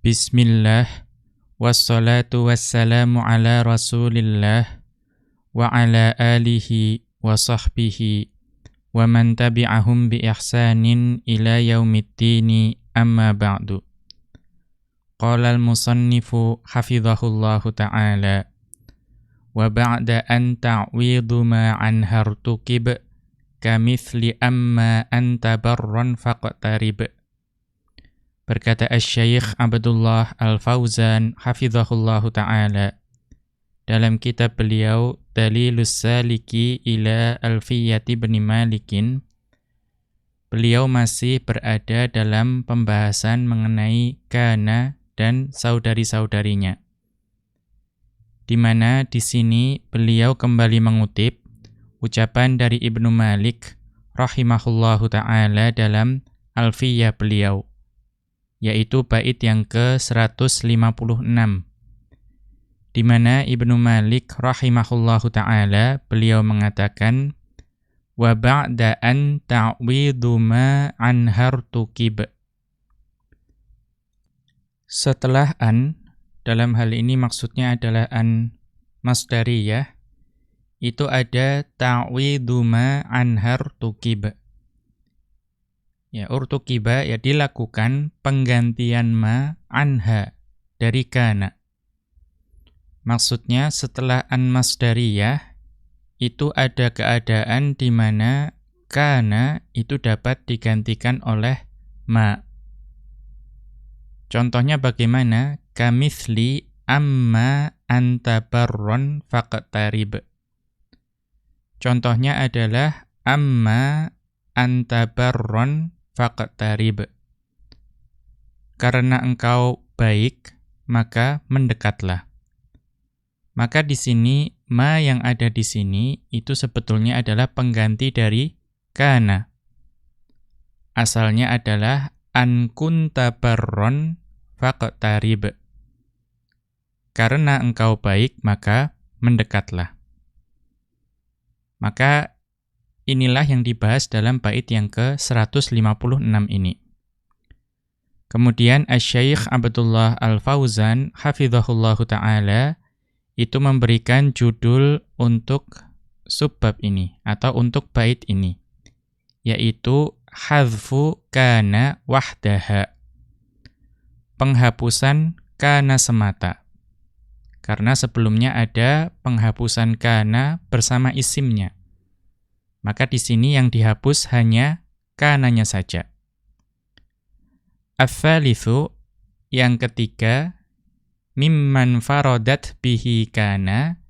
Bismillah, wassalatu wassalamu ala rasulillah, wa ala alihi wa sahbihi, wa man tabi'ahum bi ihsanin ila yaumiddini amma ba'du. Qala al-musannifu hafidhahullahu ta'ala, wa ba'da an ta'widu ma an hartukib, kamithli amma anta barran faqtarib. Berkata Asy-Syaikh Abdullah Al-Fauzan hafizahullahu ta'ala dalam kitab beliau Dalilus Saliki ila Alfiyati bin Malikin, beliau masih berada dalam pembahasan mengenai kana dan saudari-saudarinya, di mana di sini beliau kembali mengutip ucapan dari Ibnu Malik rahimahullahu ta'ala dalam Alfiyah beliau, yaitu bait yang ke-156, di mana Ibnu Malik rahimahullahu ta'ala beliau mengatakan, wa ba'da an ta'widu ma an hartukib. Setelah an, dalam hal ini maksudnya adalah an masdariyah, itu ada ta'widu ma an hartukib. Ya, urtukiba ya dilakukan penggantian ma anha dari kana. Maksudnya setelah an masdariyah itu ada keadaan di mana kana itu dapat digantikan oleh ma. Contohnya bagaimana? Kamithli amma anta barron faqtarib. Contohnya adalah amma anta barron faqtarib. Karena engkau baik, maka mendekatlah. Maka di sini ma yang ada di sini itu sebetulnya adalah pengganti dari kana. Asalnya adalah an kunta barron faqtarib. Karena engkau baik, maka mendekatlah. Maka inilah yang dibahas dalam bait yang ke-156 ini. Kemudian Asy-Syaikh Abdullah Al-Fauzan hafizahullahu ta'ala itu memberikan judul untuk subbab ini atau untuk bait ini, yaitu hadzfu kana wahdaha. Penghapusan kana semata. Karena sebelumnya ada penghapusan kana bersama isimnya. Maka di sini yang dihapus hanya kananya saja. Ats-tsalitsu, yang ketiga, mimman faradat bihi kana,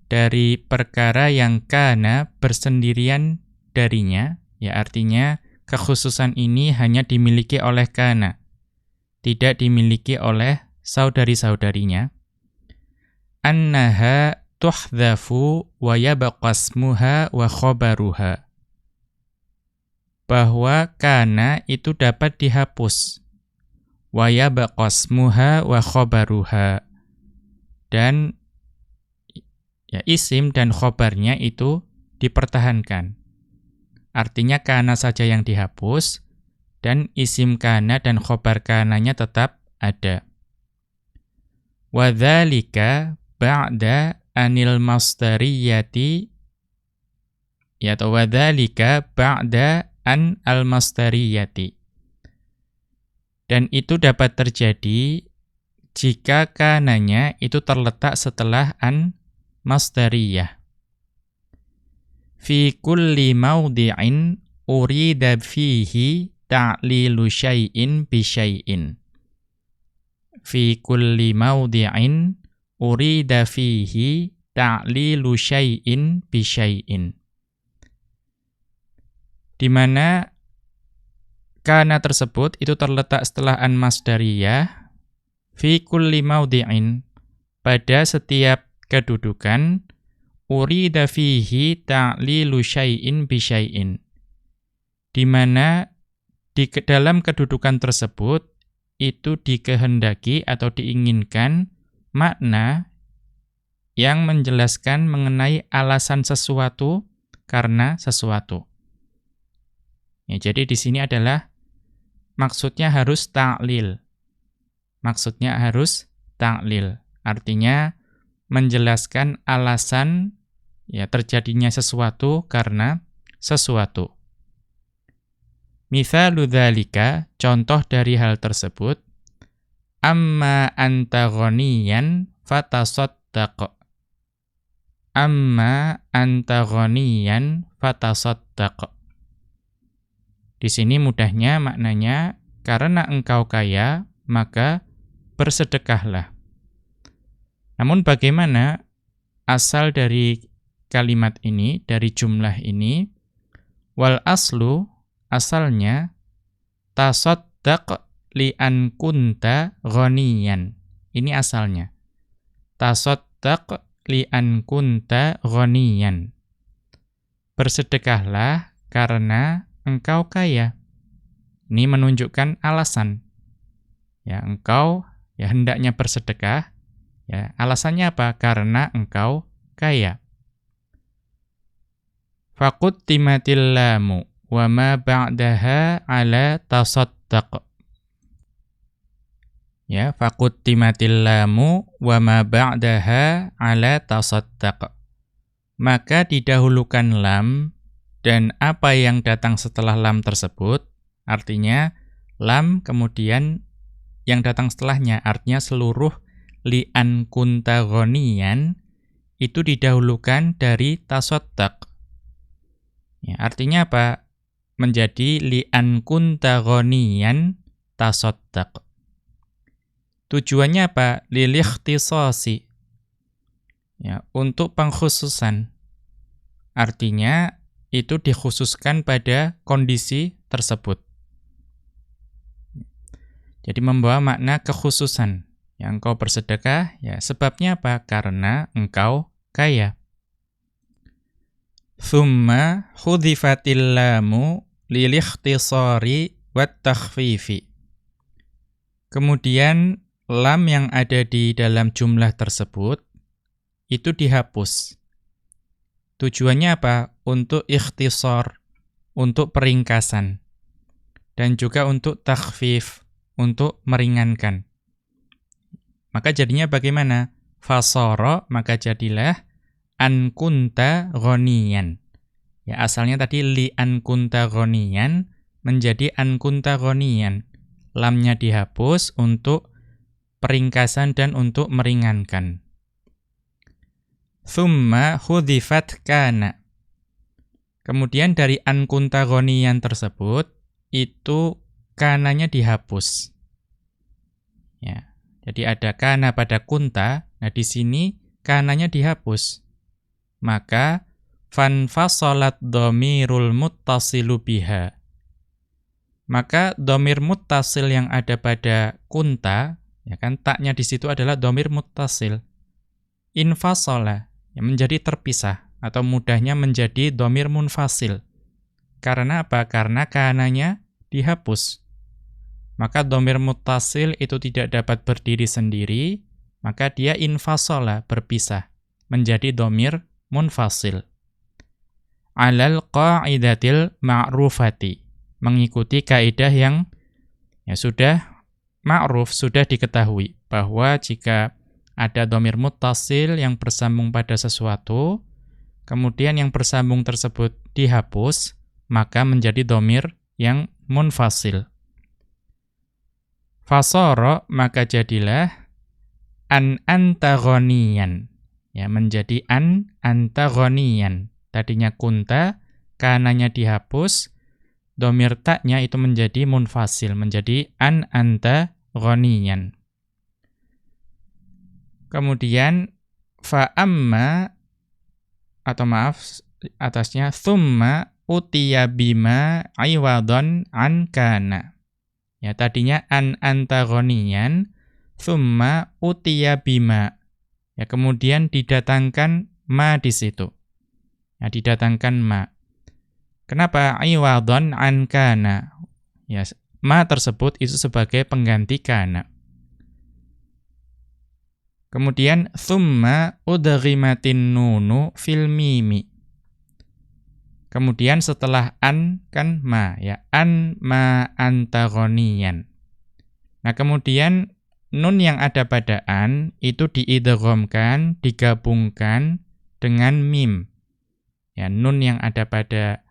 dari perkara yang kana bersendirian darinya, ya artinya kekhususan ini hanya dimiliki oleh kana, tidak dimiliki oleh saudari-saudarinya. Annaha tuhdhafu wa yabqa ismuha wa khabaruha. Bahwa kana itu dapat dihapus. Wa yabqa ismuha wa khabaruha. Dan ya isim dan khabarnya itu dipertahankan. Artinya kana saja yang dihapus dan isim kana dan khabar kananya tetap ada. Wa dzalika ba'da anil masdariyati, ya atau wadzalika ba'da an al masdariyati. Dan itu dapat terjadi jika kananya itu terletak setelah an masdariyah. Fi kulli mawdi'in urida fihi ta'lilu syai'in bi syai'in. Fi kulli mawdi'in urida fihi ta'lilu syai'in bi syai'in. Di mana kana tersebut itu terletak setelah an masdariyah, fi kulli mawdi'in, pada setiap kedudukan, urida fihi ta'lilu syai'in bi syai'in. Di mana di dalam kedudukan tersebut itu dikehendaki atau diinginkan makna yang menjelaskan mengenai alasan sesuatu karena sesuatu. Ya, jadi di sini adalah maksudnya harus ta'lil. maksudnya harus ta'lil. Artinya menjelaskan alasan ya terjadinya sesuatu karena sesuatu. Mithalu dzalika, contoh dari hal tersebut, amma anta ghaniyan fatasaddaq. Amma anta ghaniyan fatasaddaq. Di sini mudahnya maknanya, karena engkau kaya, maka bersedekahlah. Namun bagaimana asal dari kalimat ini, dari jumlah ini? Wal aslu, asalnya, tasaddaq li'an kunta ghaniyan. Ini asalnya. Tasaddaq li'an kunta ghaniyan. Bersedekahlah karena engkau kaya. Ini menunjukkan alasan. Ya, engkau ya hendaknya bersedekah. Ya, alasannya apa? Karena engkau kaya. Faquttimatil lamu wa ma ba'daha ala tasaddaq. Ya, faquttimatil lamu wa ma ba'daha ala tasaddaq. Maka didahulukan lam dan apa yang datang setelah lam tersebut, artinya lam kemudian yang datang setelahnya, artinya seluruh li'an kunta ghaniyan itu didahulukan dari tasaddaq. Ya, artinya apa? Menjadi li'an kunta ghaniyan tasaddaq. Tujuannya apa? Lil-ikhtisasi. Ya, untuk pengkhususan. Artinya itu dikhususkan pada kondisi tersebut. Jadi membawa makna kekhususan. Yang engkau bersedekah, ya sebabnya apa? Karena engkau kaya. Thumma hudhifatil lamu lil-ikhtisari wat takhfifi. Kemudian lam yang ada di dalam jumlah tersebut itu dihapus. Tujuannya apa? Untuk ikhtisar, untuk peringkasan. Dan juga untuk takhfif, untuk meringankan. Maka jadinya bagaimana? Fasara, maka jadilah an kunta ghaniyan. Ya, asalnya tadi li an kunta ghaniyan menjadi an kunta ghaniyan. Lamnya dihapus untuk peringkasan dan untuk meringankan. Thumma hudhifat kana. Kemudian dari an kunta ghaniyan tersebut itu kananya dihapus. Ya. Jadi ada kana pada kunta, nah di sini kananya dihapus. Maka fanfasalat dhamirul muttasilu biha. Maka dhamir muttasil yang ada pada kunta, ya kan taknya di situ adalah dhamir muttasil. Infasala, ya menjadi terpisah atau mudahnya menjadi dhamir munfasil. Karena apa? Karena kananya dihapus. Maka dhamir muttasil itu tidak dapat berdiri sendiri, maka dia infasala, berpisah, menjadi dhamir munfasil. Alal qa'idatil ma'rufati, mengikuti kaidah yang ya sudah ma'ruf, sudah diketahui, bahwa jika ada dhamir muttasil yang bersambung pada sesuatu, kemudian yang bersambung tersebut dihapus, maka menjadi dhamir yang munfasil. Fasara, maka jadilah an anta ghaniyan. Ya, menjadi an anta ghaniyan. Tadinya kunta, kananya dihapus, dhamir taknya itu menjadi munfasil, menjadi an anta ghaniyan. Kemudian fa amma, atau maaf atasnya thumma utiya bima iwadon an kana. Ya, tadinya an anta ghaniyan, thumma utiya bima. Ya, kemudian didatangkan ma di situ. Ya, didatangkan ma. Kenapa? Iwadhan an kana. Ya, ma tersebut itu sebagai pengganti kana. Kemudian thumma udghimatin nunu fil mimi. Kemudian setelah an kan ma, ya an ma anta ghaniyan. Nah, kemudian nun yang ada pada an itu diidghamkan, digabungkan dengan mim. Ya, nun yang ada pada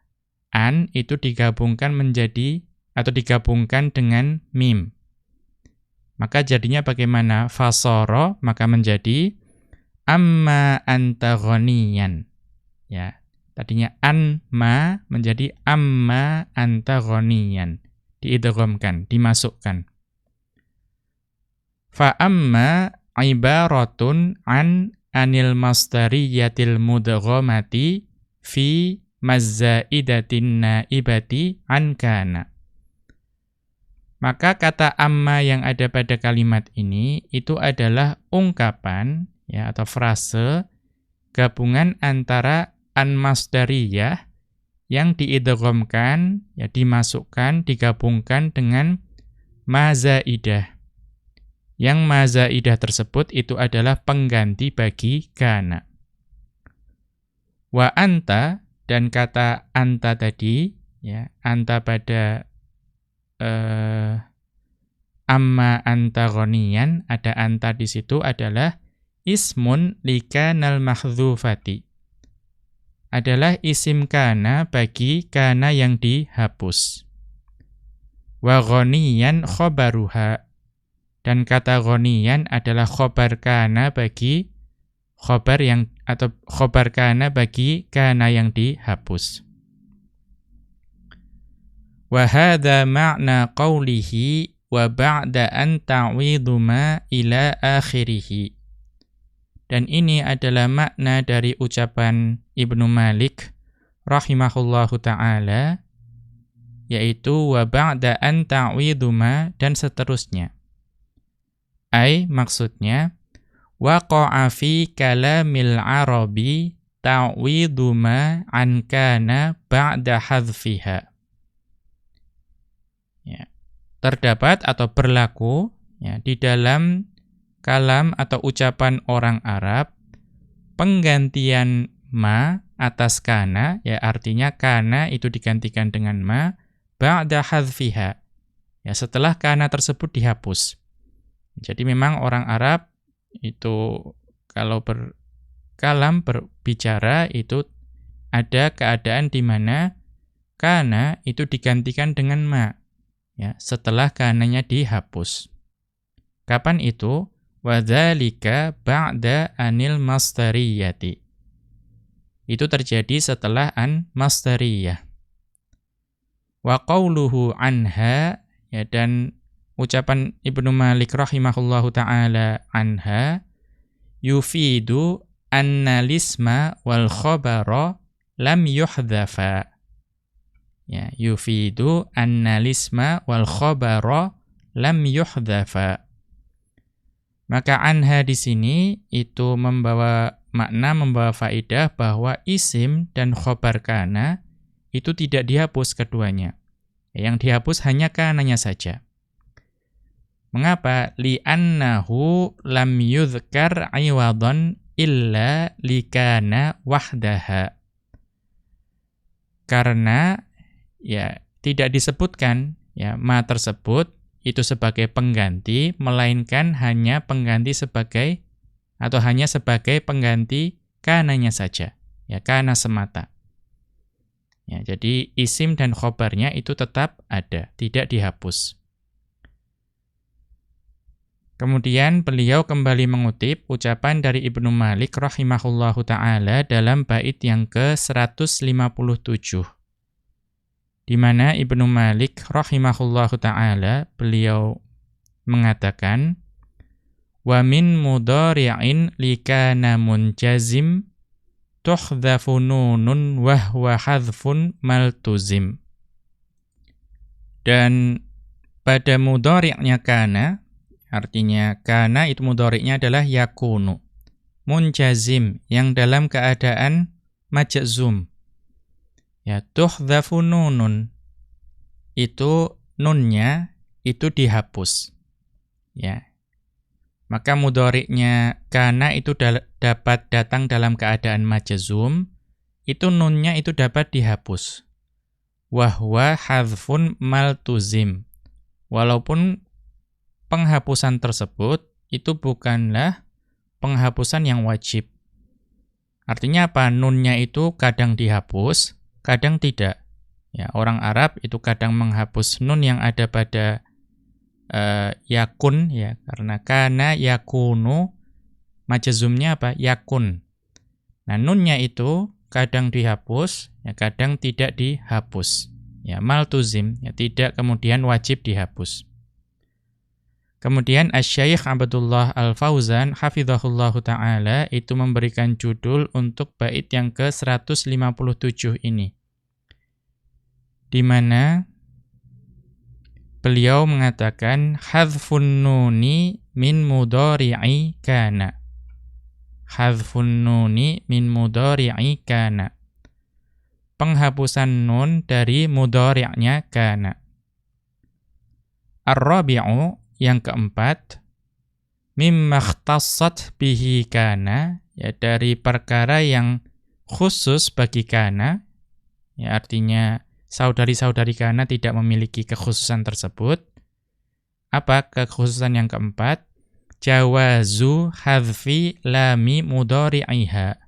an itu digabungkan menjadi atau digabungkan dengan mim. Maka jadinya bagaimana? Fasara, maka menjadi amma anta ghaniyan. Ya, tadinya ma menjadi amma anta ghaniyan. Diidghamkan, dimasukkan. Fa amma ibaratun anil masdariyatil mudghamati fi mazzaidatin naibati an kana. Maka kata amma yang ada pada kalimat ini itu adalah ungkapan ya atau frase gabungan antara an masdariyah yang diidghamkan ya dimasukkan digabungkan dengan ma zaidah. Yang ma zaidah tersebut itu adalah pengganti bagi kana. Wa anta dan kata anta tadi ya anta pada amma anta ghaniyan, ada anta di situ adalah ismun likanal mahdzufati. Adalah isim kana bagi kana yang dihapus. Wa ghaniyan khobaruha. Dan kata ghaniyan adalah khobar kana bagi khobar yang atau khobar kana bagi kana yang dihapus. Wa hadza ma'na qawlihi wa ba'da an ta'widu ma ila akhirih. Dan ini adalah makna dari ucapan Ibnu Malik rahimahullahu ta'ala, yaitu wa ba'da an ta'widu ma dan seterusnya. Ai maksudnya waqa'a fi kalamil arabi ta'widu ma an kana ba'da hadzfiha. Ya, terdapat atau berlaku ya, di dalam kalam atau ucapan orang Arab penggantian ma atas kana, ya artinya kana itu digantikan dengan ma ba'da hadzfiha. Ya, setelah kana tersebut dihapus. Jadi memang orang Arab itu kalau berkalam berbicara itu ada keadaan di mana kana itu digantikan dengan ma. Ya, setelah kananya dihapus. Kapan itu? Wadzalika ba'da anil masdariyati. Itu terjadi setelah an masdariyah. Wa qawluhu anha, ya, dan ucapan Ibnu Malik rahimahullahu ta'ala anha yufidu anna lisma wal khabara lam yuhdhafa. Ya, yufidu anna lisma wal khabara lam yuhdhafa. Maka anha di sini itu membawa makna, membawa faedah bahwa isim dan khabar kana itu tidak dihapus keduanya. Yang dihapus hanya kananya saja. Mengapa? Li'annahu lam yudhkar iwadhan illa likana wahdaha. Karena ya tidak disebutkan ya ma tersebut itu sebagai pengganti, melainkan hanya pengganti sebagai atau hanya sebagai pengganti kananya saja, ya kana semata. Ya, jadi isim dan khobarnya itu tetap ada, tidak dihapus. Kemudian beliau kembali mengutip ucapan dari Ibnu Malik rahimahullahu ta'ala dalam bait yang ke-157. Di mana Ibnu Malik rahimahullahu ta'ala beliau mengatakan wa min mudhari'in likana munjazim tuhdhafu nunun wa huwa hadhfun maltuzim. Dan pada mudhari'nya kana, artinya kana itu mudhari'nya adalah yakunu, munjazim yang dalam keadaan majzum. Ya, tuhdhafu nunun, itu nunnya itu dihapus. Ya. Maka mudhari'nya kana itu dapat datang dalam keadaan majzum, itu nunnya itu dapat dihapus. Wa huwa hadhfun maltuzim. Walaupun penghapusan tersebut itu bukanlah penghapusan yang wajib. Artinya apa? Nunnya itu kadang dihapus, kadang tidak. Ya, orang Arab itu kadang menghapus nun yang ada pada yakun, ya, karena kana yakunu, majazumnya apa? Yakun. Nah, nunnya itu kadang dihapus, ya, kadang tidak dihapus. Ya, maltuzim, ya, tidak kemudian wajib dihapus. Kemudian Asy-Syaikh Abdullah Al-Fauzan hafizahullahu taala itu memberikan judul untuk bait yang ke-157 ini. Di mana beliau mengatakan hadzfun nuni min mudhari'i kana. Hadzfun nuni min mudhari'i kana. Penghapusan nun dari mudhari'nya kana. Ar-rabi'u, yang keempat, mimma ikhtassat bihi kana, ya, dari perkara yang khusus bagi kana, ya, artinya saudari-saudari kana tidak memiliki kekhususan tersebut. Apa kekhususan yang keempat? Jawazu hadzfi lami mudhari'iha.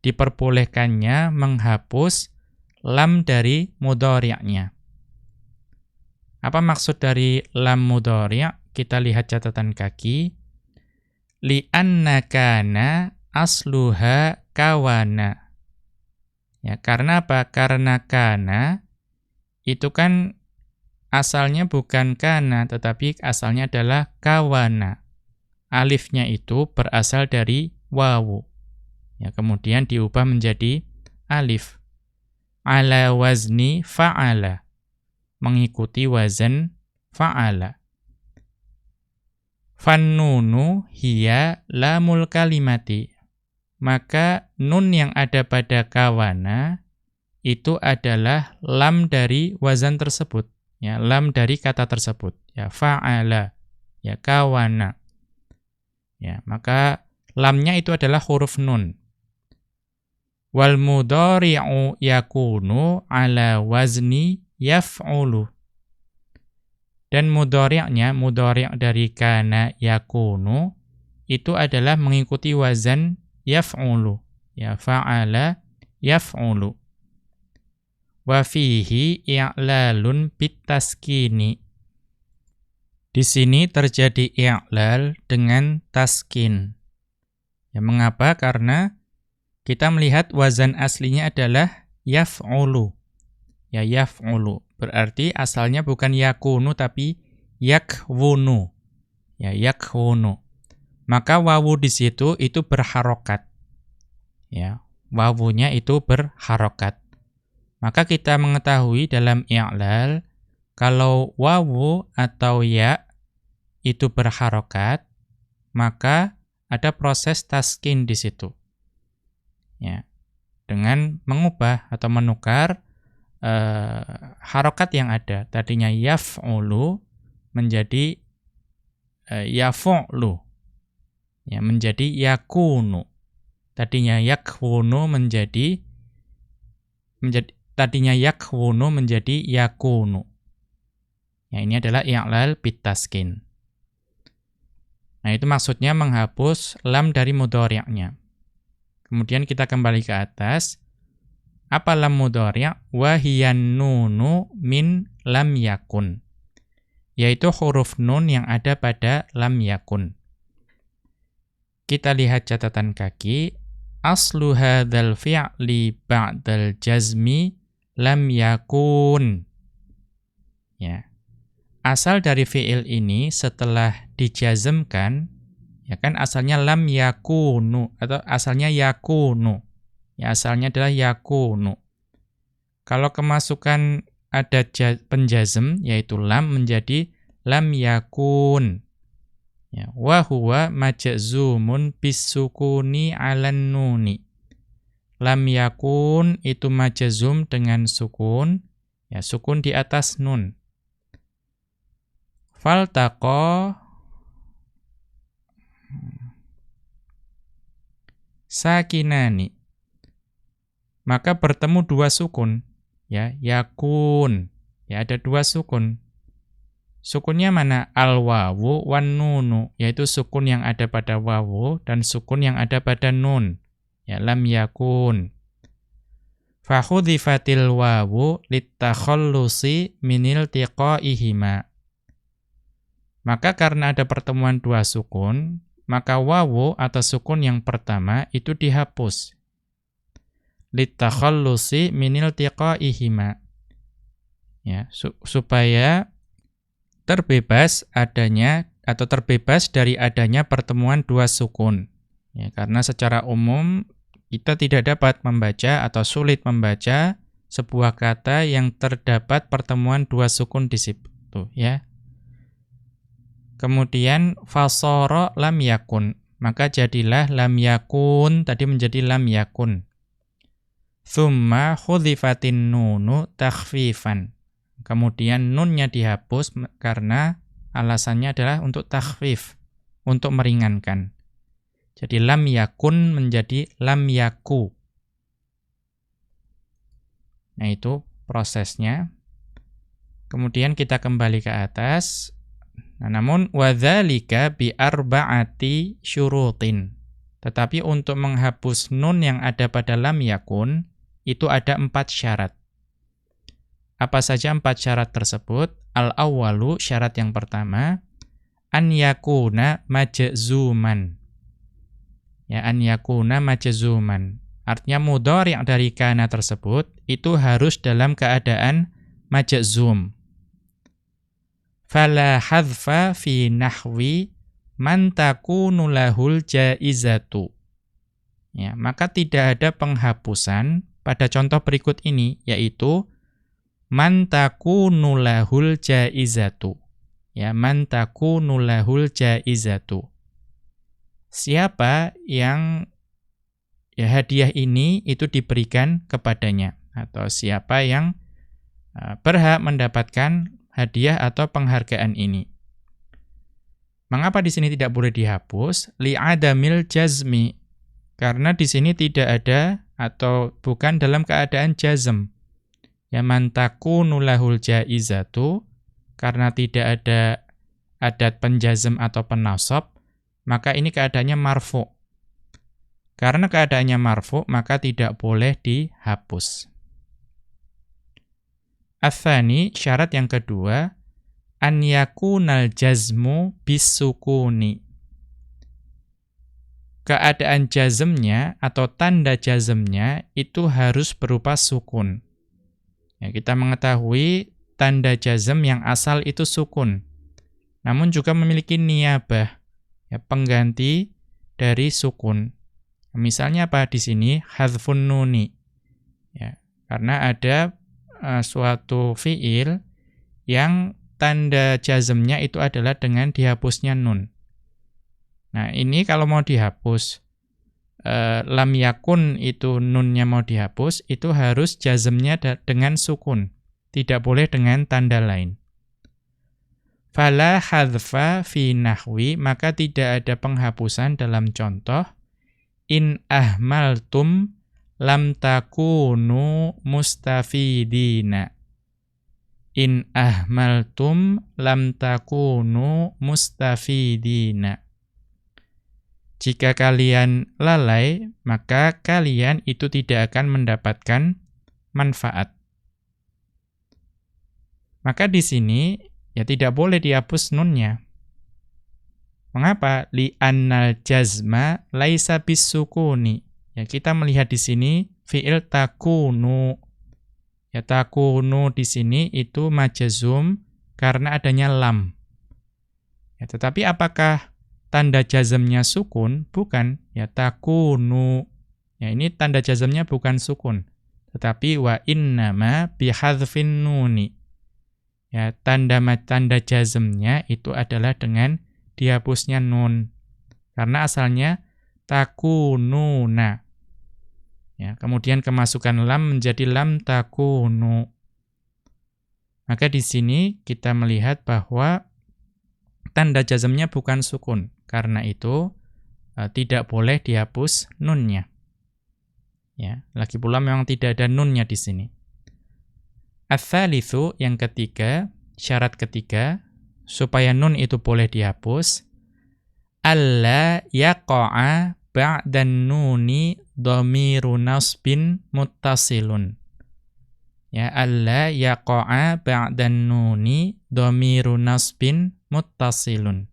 Diperbolehkannya menghapus lam dari mudhari'nya. Apa maksud dari lam mudhari'? Kita lihat catatan kaki. Li'anna kana asluha kawana. Ya, karena apa? Karena kana itu kan asalnya bukan kana, tetapi asalnya adalah kawana. Alifnya itu berasal dari wawu. Ya, kemudian diubah menjadi alif. Ala wazni fa'ala. Mengikuti wazan fa'ala. Fannunu hiya lamul kalimati. Maka nun yang ada pada kawana itu adalah lam dari wazan tersebut, ya, lam dari kata tersebut, ya, fa'ala, ya, kawana. Ya, maka lamnya itu adalah huruf nun. Wal mudhari'u yakunu ala wazni yaf'ulu. Dan mudhari'nya, mudhari' dari kana yakunu, itu adalah mengikuti wazan yaf'ulu. Ya, fa'ala yaf'ulu. Wa fihi i'lalun bitaskini. Di sini terjadi i'lal dengan taskin. Ya, mengapa? Karena kita melihat wazan aslinya adalah yaf'ulu. Ya, yaf'ulu. Berarti asalnya bukan yakunu tapi yakwunu. Ya, yakwunu. Maka wawu di situ itu berharokat. Ya, wawunya itu berharokat. Maka kita mengetahui dalam i'lal, kalau wawu atau ya itu berharokat, maka ada proses taskin di situ. Ya, dengan mengubah atau menukar harokat yang ada. Tadinya yaf'ulu menjadi yaf'ulu. Ya, menjadi yakunu. Tadinya yakwunu tadinya yakwunu menjadi yakunu. Ya, ini adalah i'lal bitaskin. Nah, itu maksudnya menghapus lam dari mudhari'nya. Kemudian kita kembali ke atas. Apa lam mudhari'? Wa hiyan nunu min lam yakun. Yaitu huruf nun yang ada pada lam yakun. Kita lihat catatan kaki. Aslu hadzal fi'li ba'dal jazmi lam yakun. Ya. Asal dari fi'il ini setelah dijazmkan, ya kan asalnya lam yakunu atau asalnya yakunu. Ya, asalnya adalah yakunu. Kalau kemasukan ada penjazm yaitu lam menjadi lam yakun. Ya, wa huwa majzumun bisukuni 'alan nuni. Lam yakun itu majzum dengan sukun, ya, sukun di atas nun. Faltaqa sakinani. Maka bertemu dua sukun, ya, yakun. Ya, ada dua sukun. Sukunnya mana? Al-wawu wan nunu, yaitu sukun yang ada pada wawu dan sukun yang ada pada nun. Ya, lam yakun. Fakhudhifatil wawu litakhallusi minil tiqaihima. Maka karena ada pertemuan dua sukun, maka wawu atau sukun yang pertama itu dihapus. Litakhallusi minil tiqaihima. Ya, supaya terbebas adanya atau terbebas dari adanya pertemuan dua sukun. Ya, karena secara umum kita tidak dapat membaca atau sulit membaca sebuah kata yang terdapat pertemuan dua sukun di situ, ya. Kemudian fasara lam yakun, maka jadilah lam yakun tadi menjadi lam yakun. Tsumma khudhifatin nunu takhfifan. Kemudian nunnya dihapus karena alasannya adalah untuk takhfif, untuk meringankan. Jadi lam yakun menjadi lam yaku. Nah itu prosesnya. Kemudian kita kembali ke atas. Nah, namun wadzalika bi arba'ati syurutin. Tetapi untuk menghapus nun yang ada pada lam yakun itu ada 4 syarat. Apa saja 4 syarat tersebut? Al-awwalu, syarat yang pertama, an yakuna majzuman. Ya, an yakuna majzuman. Artinya mudhari' dari kana tersebut itu harus dalam keadaan majzum. Fala hadfa fi nahwi man takunu lahul jaizatu. Ya, maka tidak ada penghapusan pada contoh berikut ini, yaitu man takunu lahul jaizatu. Ya, man takunu lahul jaizatu. Siapa yang ya hadiah ini itu diberikan kepadanya, atau siapa yang berhak mendapatkan hadiah atau penghargaan ini. Mengapa di sini tidak boleh dihapus? Li'adamil jazmi. Karena di sini tidak ada atau bukan dalam keadaan jazm. Ya man takunu lahul jaizatu, karena tidak ada adat penjazm atau penasab, maka ini keadaannya marfu'. Karena keadaannya marfu', maka tidak boleh dihapus. Ats-tsani, syarat yang kedua, an yakunal jazmu bisukuni. Keadaan jazmnya atau tanda jazmnya itu harus berupa sukun. Ya, kita mengetahui tanda jazm yang asal itu sukun. Namun juga memiliki niyabah, ya, pengganti dari sukun. Misalnya apa di sini? Hadzfun nuni. Ya, karena ada suatu fiil yang tanda jazmnya itu adalah dengan dihapusnya nun. Nah, ini kalau mau dihapus, lam yakun itu nunnya mau dihapus, itu harus jazmnya dengan sukun. Tidak boleh dengan tanda lain. Fala hadzfa fi nahwi, maka tidak ada penghapusan dalam contoh in ahmaltum lam takunu mustafidina. In ahmaltum lam takunu mustafidina. Jika kalian lalai, maka kalian itu tidak akan mendapatkan manfaat. Maka di sini ya tidak boleh dihapus nunnya. Mengapa? Li'annal jazma laisa bisukuni. Ya, kita melihat di sini fi'il takunu. Ya, takunu di sini itu majzum karena adanya lam. Ya, tetapi apakah tanda jazmnya sukun? Bukan. Ya, takunu. Ya, ini tanda jazmnya bukan sukun. Tetapi wa innama bihadzfin nuni. Ya, tanda jazmnya itu adalah dengan dihapusnya nun. Karena asalnya takununa. Ya, kemudian kemasukan lam menjadi lam takunu. Maka di sini kita melihat bahwa tanda jazmnya bukan sukun. Karena itu tidak boleh dihapus nunnya. Ya, lagi pula memang tidak ada nunnya di sini. Ats-tsalitsu, yang ketiga, syarat ketiga, supaya nun itu boleh dihapus, alla yaqa'a ba'dan nuni dhamiru nasbin muttasilun. Ya, alla yaqa'a ba'dan nuni dhamiru nasbin muttasilun.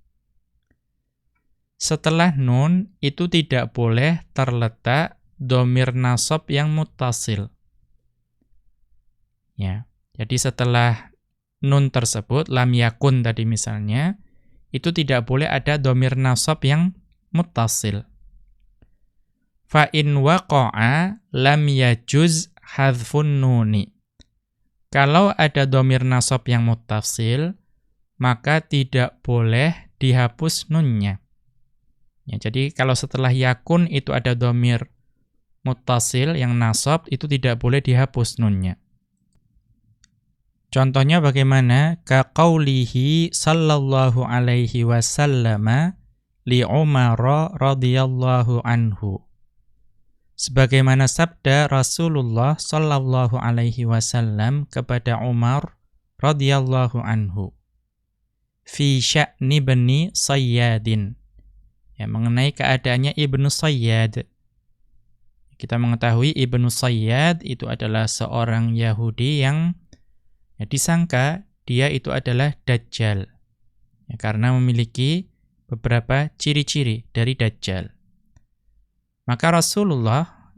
Setelah nun itu tidak boleh terletak dhamir nasab yang muttasil. Ya. Jadi setelah nun tersebut, lam yakun tadi misalnya, itu tidak boleh ada dhamir nasab yang muttasil. Fa in waqa'a lam yajuz hadzfun nuni. Kalau ada dhamir nasab yang muttasil, maka tidak boleh dihapus nunnya. Ya, jadi kalau setelah yakun itu ada dhamir muttasil yang nasab, itu tidak boleh dihapus nunnya. Contohnya bagaimana? Ka qaulihi sallallahu alaihi wasallama li Umar radhiyallahu anhu. Sebagaimana sabda Rasulullah sallallahu alaihi wasallam kepada Umar radhiyallahu anhu. Fi sya'ni bani Sayyadin. Ya, mengenai keadaannya Ibnu Sayyad. Kita mengetahui Ibnu Sayyad itu adalah seorang Yahudi yang disangka dia itu adalah Dajjal. Ya, karena memiliki beberapa ciri-ciri dari Dajjal. Maka Rasulullah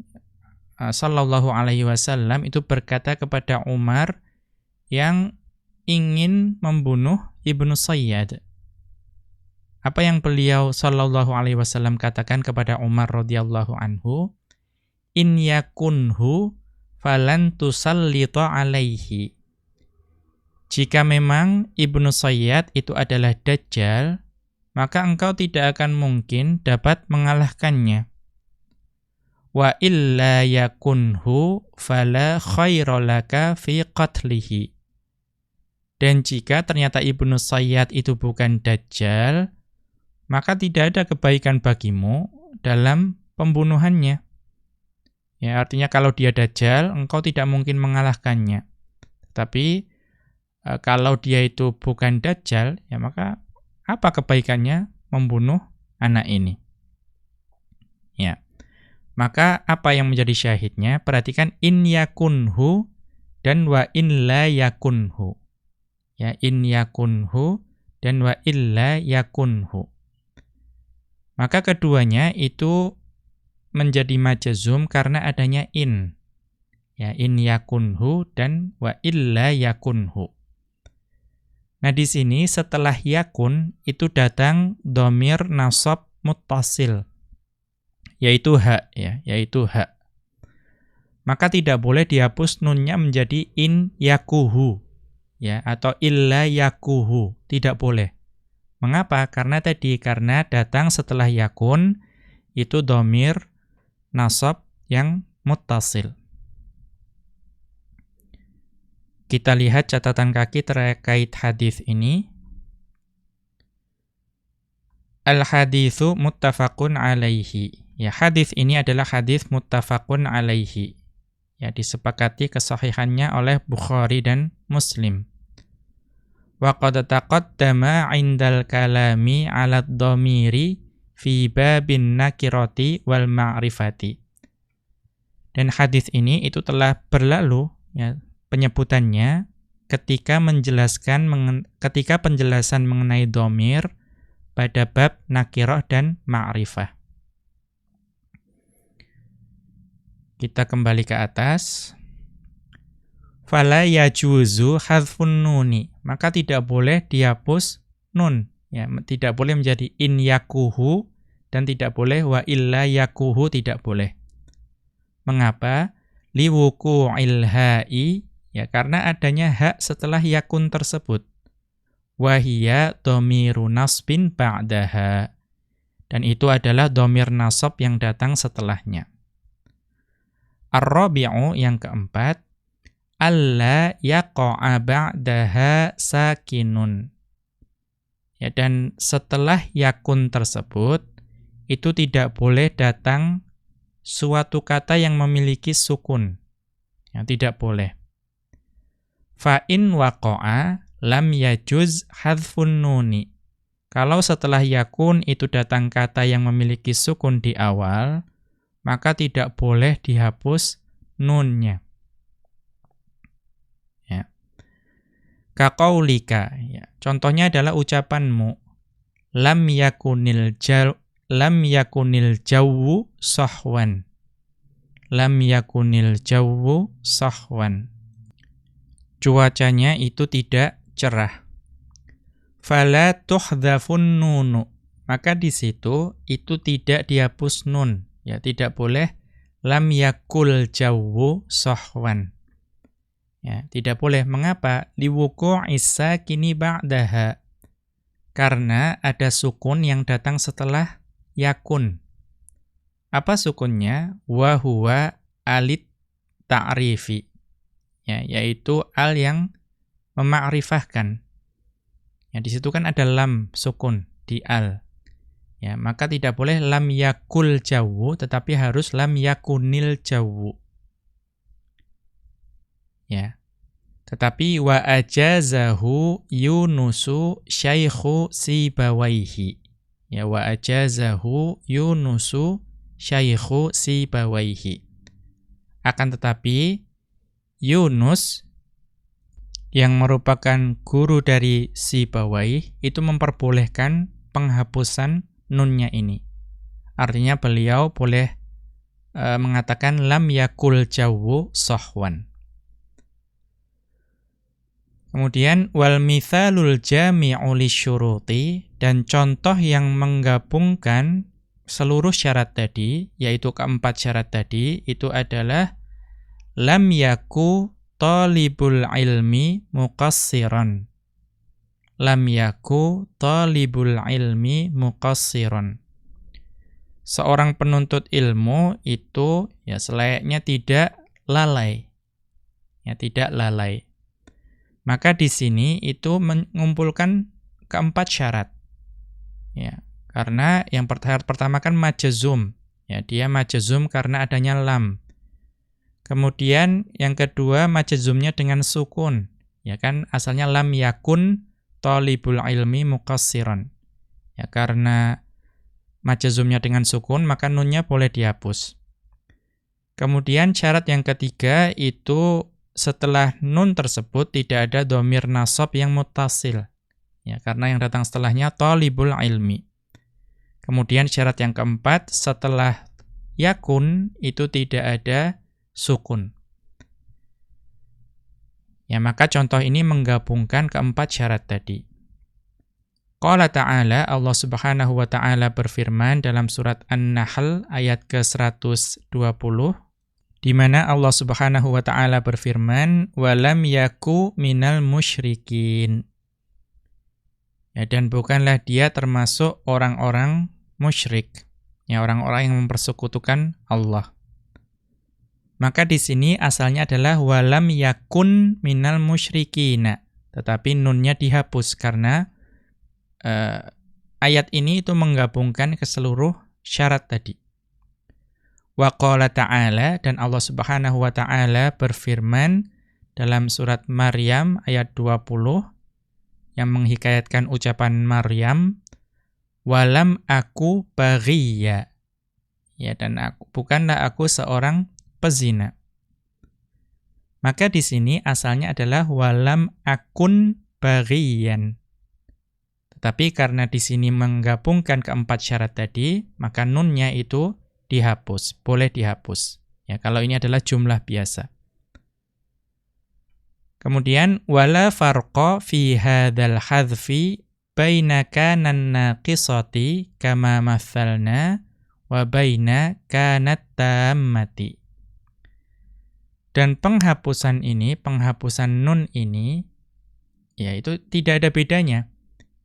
sallallahu alaihi wasallam itu berkata kepada Umar yang ingin membunuh Ibnu Sayyad. Apa yang beliau sallallahu alaihi wasallam katakan kepada Umar radhiyallahu anhu? In yakunhu falan tusallita alaihi. Jika memang Ibnu Sayyad itu adalah Dajjal, maka engkau tidak akan mungkin dapat mengalahkannya. Wa illa yakunhu fala khaira laka fi qatlihi. Dan jika ternyata Ibnu Sayyad itu bukan Dajjal, maka tidak ada kebaikan bagimu dalam pembunuhannya. Ya, artinya kalau dia Dajjal, engkau tidak mungkin mengalahkannya. Tapi kalau dia itu bukan Dajjal, ya maka apa kebaikannya membunuh anak ini? Ya. Maka apa yang menjadi syahidnya? Perhatikan in yakunhu dan wa in la yakunhu. Ya, in yakunhu dan wa illa yakunhu. Maka keduanya itu menjadi majazum karena adanya in. Ya, in yakunhu dan wa illa yakunhu. Nah, di sini setelah yakun itu datang dhamir nasab muttasil, yaitu ha, ya, yaitu ha. Maka tidak boleh dihapus nunnya menjadi in yakuhu, ya, atau illa yakuhu, tidak boleh. Mengapa? Karena datang setelah yakun itu dhamir nasab yang muttasil. Kita lihat catatan kaki terkait hadis ini. Al-haditsu muttafaqun alaihi. Ya, hadis ini adalah hadis muttafaqun alaihi. Ya, disepakati kesahihannya oleh Bukhari dan Muslim. Wa qad taqaddama 'indal kalami 'alad dhamiri fi babin nakirati wal ma'rifati. Dan hadis ini itu telah berlalu, ya, penyebutannya ketika penjelasan mengenai dhamir pada bab nakirah dan ma'rifah. Kita kembali ke atas. Fala yajuzu hadzfun nuni, maka tidak boleh dihapus nun, ya, tidak boleh menjadi in yakuhu dan tidak boleh wa illa yakuhu, tidak boleh. Mengapa? Liwuqu'il ha'i, ya, karena adanya hak setelah yakun tersebut. Wa hiya dhamiru nasbin ba'daha, dan itu adalah dhamir nasab yang datang setelahnya. Ar-rabi'u, yang keempat, alla yaqa'a ba'daha sakinun. Ya, dan setelah yakun tersebut itu tidak boleh datang suatu kata yang memiliki sukun. Ya, tidak boleh. Fa in waqa'a lam yajuz hadfun nuni. Kalau setelah yakun itu datang kata yang memiliki sukun di awal, maka tidak boleh dihapus nunnya. Ya. Kaqaulika, ya. Contohnya adalah ucapanmu, lam yakunil jawwu sahwan. Lam yakunil jawwu sahwan. Cuacanya itu tidak cerah. Fala tuhdhafun nunu. Maka di situ itu tidak dihapus nun, ya, tidak boleh lam yakul jawwu sahwan. Ya, tidak boleh. Mengapa? Liwuqu'is sakini ba'daha. Karena ada sukun yang datang setelah yakun. Apa sukunnya? Wa huwa alit ta'rifi. Ya, yaitu al yang memakrifahkan. Ya, di situ kan ada lam sukun di al. Ya, maka tidak boleh lam yakul jawwu, tetapi harus lam yakunil jawwu. Ya. Tetapi wa ajazahu Yunusu syaikhu Sibawaihi. Ya, wa ajazahu Yunusu syaikhu Sibawaihi. Akan tetapi Yunus yang merupakan guru dari Sibawaih itu memperbolehkan penghapusan nunnya ini. Artinya beliau boleh mengatakan lam yakul jawwu sahwan. Kemudian wal mithalul jami'u lisyuruti, dan contoh yang menggabungkan seluruh syarat tadi, yaitu keempat syarat tadi, itu adalah lam yaku talibul ilmi muqassiran. Lam yaku talibul ilmi muqassiran. Seorang penuntut ilmu itu ya selayaknya tidak lalai. Ya, tidak lalai. Maka di sini itu mengumpulkan keempat syarat. Ya, karena yang pertama kan majazum. Ya, dia majazum karena adanya lam. Kemudian yang kedua majazumnya dengan sukun. Ya kan asalnya lam yakun talibul ilmi muqassiran. Ya, karena majazumnya dengan sukun maka nunnya boleh dihapus. Kemudian syarat yang ketiga itu setelah nun tersebut tidak ada dhamir nasab yang muttasil. Ya, karena yang datang setelahnya talibul ilmi. Kemudian syarat yang keempat setelah yakun itu tidak ada sukun. Ya, maka contoh ini menggabungkan keempat syarat tadi. Qala ta'ala, Allah Subhanahu wa ta'ala berfirman dalam surat An-Nahl ayat ke-120, di mana Allah Subhanahu wa ta'ala berfirman, "Walam yaku minal musyrikin." Ya, dan bukanlah dia termasuk orang-orang musyrik, ya, orang-orang yang mempersekutukan Allah. Maka di sini asalnya adalah walam yakun minal musyrikina, tetapi nunnya dihapus karena ayat ini itu menggabungkan ke seluruh syarat tadi. Wa qala ta'ala, dan Allah Subhanahu wa ta'ala berfirman dalam surat Maryam ayat 20 yang menghikayatkan ucapan Maryam, walam aku baghiya. Ya, dan bukanlah aku seorang pezina. Maka di sini asalnya adalah walam akun baghiyan. Tetapi karena di sini menggabungkan keempat syarat tadi, maka nunnya itu dihapus, boleh dihapus. Ya, kalau ini adalah jumlah biasa. Kemudian wala farqa fi hadzal hadzfi baina kanan naqisati kama mathalna wa baina kanat tammati. Dan penghapusan ini, penghapusan nun ini, ya itu tidak ada bedanya.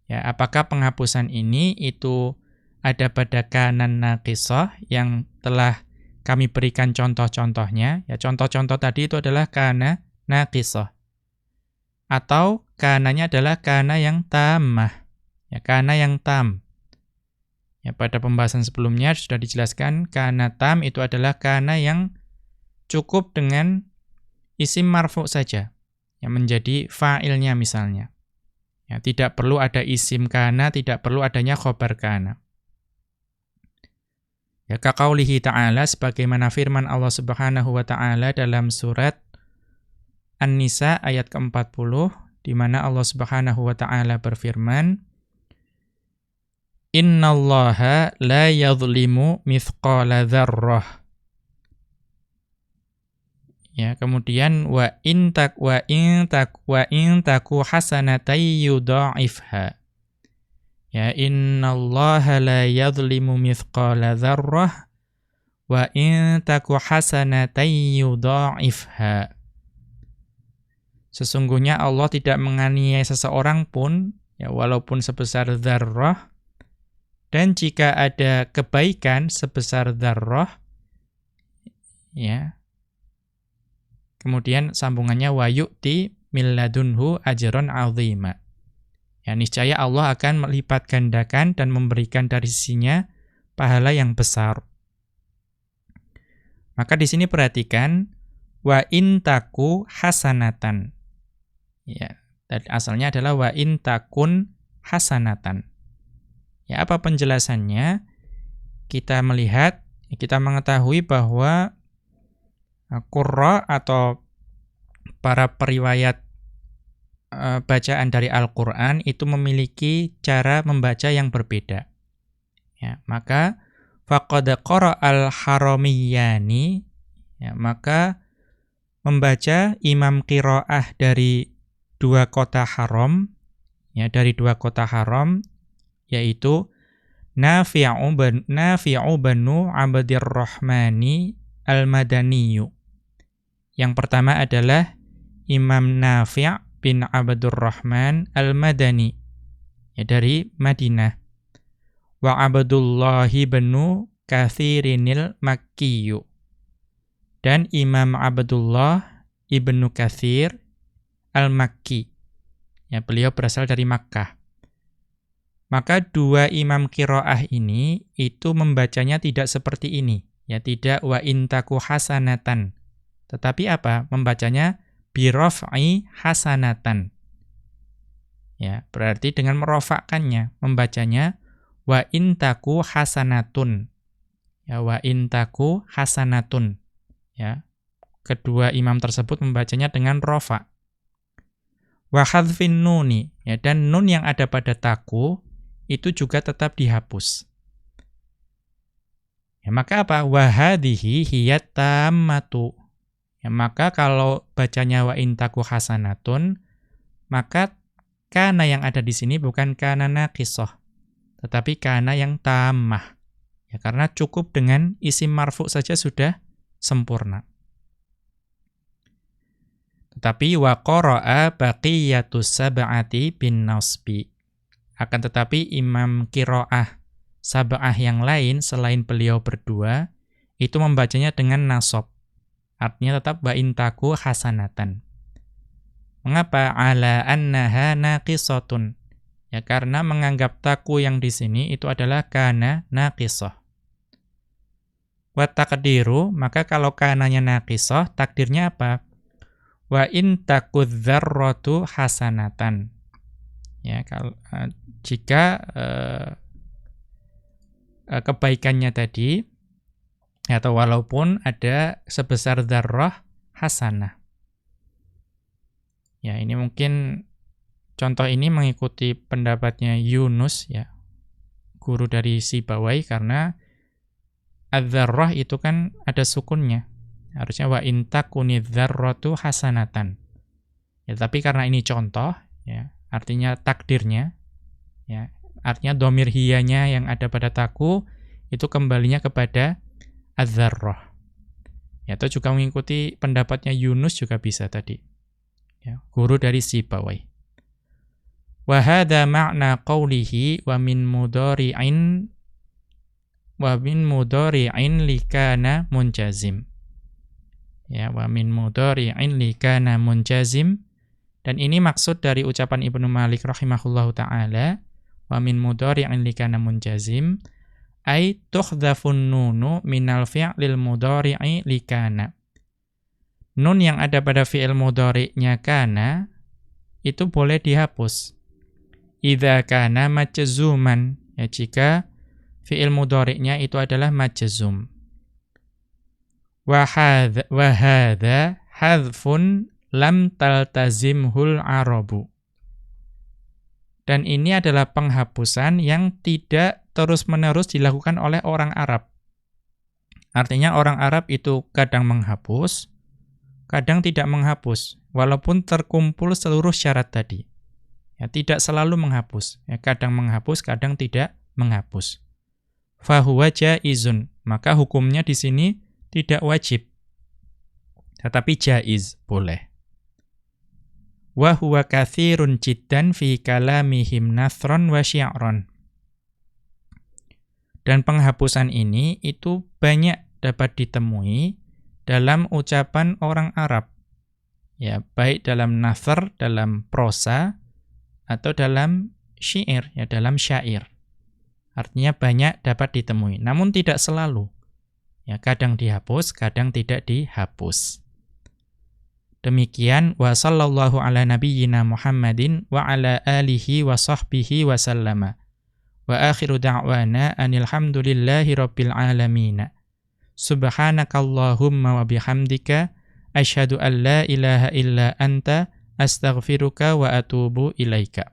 Ya, apakah penghapusan ini itu ada pada kanan naqisah yang telah kami berikan contoh-contohnya. Ya, contoh-contoh tadi itu adalah kana naqisah. Atau kananya adalah kana yang tammah. Ya, kana yang tam. Ya, pada pembahasan sebelumnya sudah dijelaskan kana tam itu adalah kana yang cukup dengan isim marfu saja, yang menjadi fa'ilnya misalnya. Ya, tidak perlu ada isim kana, tidak perlu adanya khobar kana. Ya, kaqaulihi ta'ala, sebagaimana firman Allah Subhanahu wa ta'ala dalam surat An-Nisa ayat ke-40, di mana Allah Subhanahu wa ta'ala berfirman, Innallaha la yadhlimu mithqala dzarrah. Ya, kemudian wa in taku hasanatay yudha'ifha. Ya, innallaha la yadhlimu mithqala dzarrah wa in taku hasanatay yudha'ifha. Sesungguhnya Allah tidak menganiaya seseorang pun, ya, walaupun sebesar dzarrah, dan jika ada kebaikan sebesar dzarrah, ya, kemudian sambungannya wa yu'ti min ladunhu ajran 'azima. Ya, niscaya Allah akan melipat gandakan dan memberikan dari sisinya pahala yang besar. Maka di sini perhatikan wa in taku hasanatan. Ya, dari asalnya adalah wa in takun hasanatan. Ya, apa penjelasannya? Kita melihat, kita mengetahui bahwa qurra atau para periwayat bacaan dari Al-Qur'an itu memiliki cara membaca yang berbeda. Ya, maka faqad qara'al haramiyani, ya, maka membaca imam qiraah dari dua kota haram, ya, dari dua kota haram, yaitu Nafi'u banu Abdirrahmani al-Madaniyu. Yang pertama adalah Imam Nafi' bin Abdurrahman al-Madani, ya, dari Madinah. Wa Abdullahi banu Kathirinil Makkiyu. Dan Imam Abdullah ibnu Kathir al-Makki. Ya, beliau berasal dari Makkah. Maka dua imam qiraah ini itu membacanya tidak seperti ini, ya, tidak wa intaku hasanatan. Tetapi apa? Membacanya bi raf'i hasanatan. Ya, berarti dengan merofakkannya, membacanya wa intaku hasanatun. Ya, wa intaku hasanatun. Ya. Kedua imam tersebut membacanya dengan rafa'. Wa hadzfin nuni, ya, dan nun yang ada pada taku itu juga tetap dihapus. Ya, maka apa? Wa hadhihi hiyat tammatu. Ya, maka kalau bacanya wa intaku hasanatun, maka kana yang ada di sini bukan kana naqisah, tetapi kana yang tammah. Ya, karena cukup dengan isim marfu saja sudah sempurna. Tetapi wa qara'a baqiyatus sab'ati bin nasbi. Akan tetapi imam qiraah sab'ah yang lain selain beliau berdua itu membacanya dengan nasab. Artinya tetap wa intaku hasanatan. Mengapa? Ala annaha naqisatun. Ya, karena menganggap taku yang di sini itu adalah kana naqisah. Wa taqdiru, maka kalau kananya naqisah, takdirnya apa? Wa in taku dzarratu hasanatan. Ya, kalau jika kebaikannya tadi, atau walaupun ada sebesar dzarrah hasanah. Ya, ini mungkin contoh ini mengikuti pendapatnya Yunus, ya, guru dari Sibawai, karena adz-dzarrah itu kan ada sukunnya. Harusnya wa in takuni dzarratu hasanatan. Ya, tapi karena ini contoh, ya, artinya takdirnya, ya, artinya dhamir hiyanya yang ada pada taku itu kembalinya kepada adz-dzarrah. Ya, itu juga mengikuti pendapatnya Yunus juga bisa tadi. Ya, guru dari Sibawai. Wa hadza ma'na qawlihi wa min mudhari'in likana munjazim. Ya, wa min mudhari'in likana munjazim. Dan ini maksud dari ucapan Ibnu Malik rahimahullahu ta'ala, wa min mudhari'in likana munjazim, ay tukhdhafun nunu minal fi'lil mudhari'i likana. Nun yang ada pada fi'il mudhari'nya kana itu boleh dihapus. idza kana majzuman, ya jika fi'il mudhari'nya itu adalah majzum. Wa hadza hadzfun lam taltazimhul arabu. Dan ini adalah penghapusan yang tidak terus-menerus dilakukan oleh orang Arab. Artinya orang Arab itu kadang menghapus, kadang tidak menghapus, walaupun terkumpul seluruh syarat tadi. Ya, tidak selalu menghapus. Ya, kadang menghapus, kadang tidak menghapus. Fahuwa jaizun. Maka hukumnya di sini tidak wajib. Tetapi jaiz, boleh. Wa huwa katsirun jiddan fi kalamihim nathron wa syi'ron. Dan penghapusan ini itu banyak dapat ditemui dalam ucapan orang Arab. Ya, baik dalam nathar, dalam prosa, atau dalam syair, ya dalam syair. Artinya banyak dapat ditemui, namun tidak selalu. Ya, kadang dihapus, kadang tidak dihapus. Demikian wa sallallahu ala nabiyyina Muhammadin wa ala alihi wa sahbihi wa sallama. Wa akhiru da'wana anil hamdulillahi rabbil alamin. Subhanakallahumma wa bihamdika asyhadu an la ilaha illa anta astaghfiruka wa atubu ilaika.